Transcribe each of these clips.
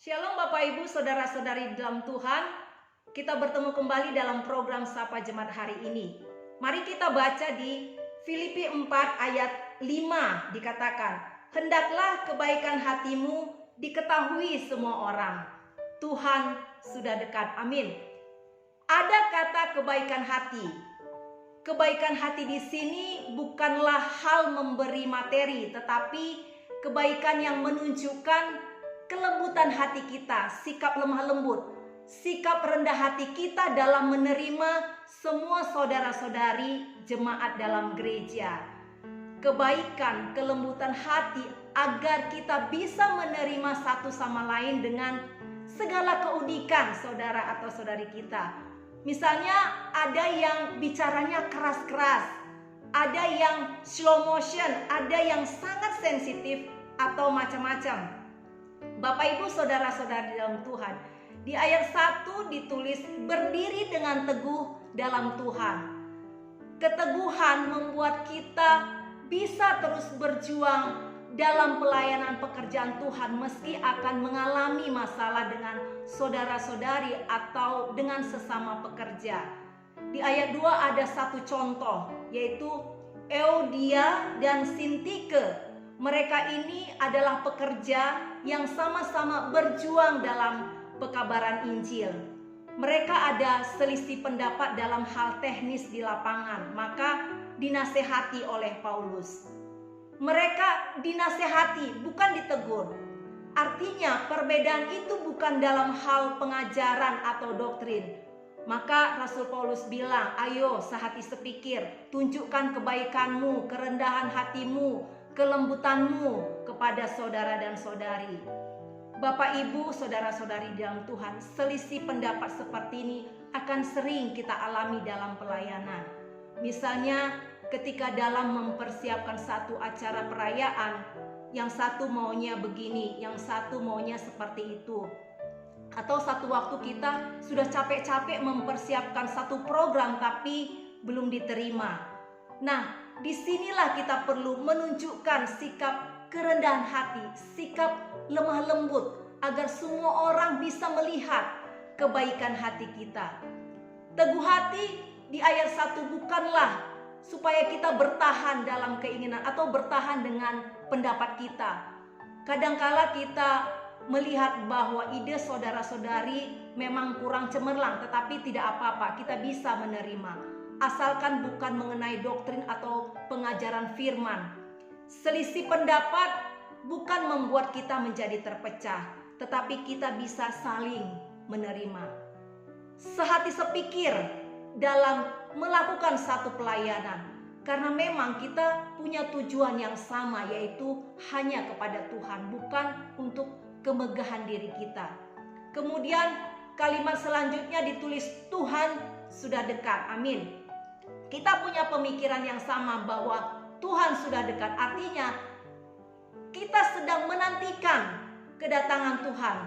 Shalom Bapak Ibu, Saudara-saudari dalam Tuhan. Kita bertemu kembali dalam program Sapa Jemaat hari ini. Mari kita baca di Filipi 4 ayat 5 dikatakan, "Hendaklah kebaikan hatimu diketahui semua orang. Tuhan sudah dekat." Amin. Ada kata kebaikan hati. Kebaikan hati di sini bukanlah hal memberi materi, tetapi kebaikan yang menunjukkan kelembutan hati kita, sikap lemah lembut, sikap rendah hati kita dalam menerima semua saudara-saudari jemaat dalam gereja. Kebaikan, kelembutan hati agar kita bisa menerima satu sama lain dengan segala keunikan saudara atau saudari kita. Misalnya ada yang bicaranya keras-keras, ada yang slow motion, ada yang sangat sensitif atau macam-macam. Bapak Ibu saudara-saudari dalam Tuhan, di ayat 1 ditulis berdiri dengan teguh dalam Tuhan. Keteguhan membuat kita bisa terus berjuang dalam pelayanan pekerjaan Tuhan meski akan mengalami masalah dengan saudara-saudari atau dengan sesama pekerja. Di ayat 2 ada satu contoh, yaitu Euodia dan Sintike. Mereka ini adalah pekerja yang sama-sama berjuang dalam pekabaran Injil. Mereka ada selisih pendapat dalam hal teknis di lapangan, maka dinasehati oleh Paulus. Mereka dinasehati, bukan ditegur. Artinya perbedaan itu bukan dalam hal pengajaran atau doktrin. Maka Rasul Paulus bilang, "Ayo sehati sepikir, tunjukkan kebaikanmu, kerendahan hatimu, kelembutanmu kepada saudara dan saudari." Bapak Ibu, saudara-saudari dalam Tuhan, selisih pendapat seperti ini akan sering kita alami dalam pelayanan. Misalnya ketika dalam mempersiapkan satu acara perayaan, yang satu maunya begini, yang satu maunya seperti itu. Atau satu waktu kita sudah capek-capek mempersiapkan satu program tapi belum diterima. Nah, disinilah kita perlu menunjukkan sikap kerendahan hati, sikap lemah lembut agar semua orang bisa melihat kebaikan hati kita. Teguh hati di ayat 1 bukanlah supaya kita bertahan dalam keinginan atau bertahan dengan pendapat kita. Kadangkala kita melihat bahwa ide saudara-saudari memang kurang cemerlang, tetapi tidak apa-apa, kita bisa menerima. Asalkan bukan mengenai doktrin atau pengajaran firman. Selisih pendapat bukan membuat kita menjadi terpecah, tetapi kita bisa saling menerima. Sehati sepikir dalam melakukan satu pelayanan. Karena memang kita punya tujuan yang sama, yaitu hanya kepada Tuhan, bukan untuk kemegahan diri kita. Kemudian kalimat selanjutnya ditulis Tuhan sudah dekat. Amin. Kita punya pemikiran yang sama bahwa Tuhan sudah dekat. Artinya kita sedang menantikan kedatangan Tuhan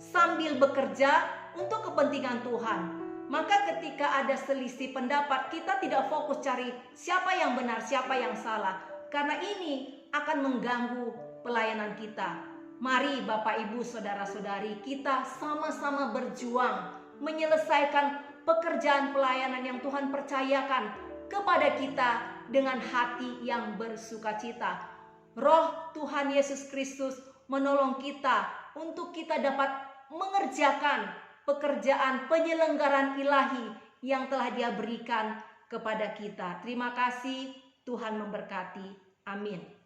sambil bekerja untuk kepentingan Tuhan. Maka ketika ada selisih pendapat, kita tidak fokus cari siapa yang benar, siapa yang salah. Karena ini akan mengganggu pelayanan kita. Mari Bapak Ibu saudara-saudari, kita sama-sama berjuang menyelesaikan pekerjaan pelayanan yang Tuhan percayakan kepada kita dengan hati yang bersukacita. Roh Tuhan Yesus Kristus menolong kita untuk kita dapat mengerjakan pekerjaan penyelenggaraan ilahi yang telah Dia berikan kepada kita. Terima kasih, Tuhan memberkati. Amin.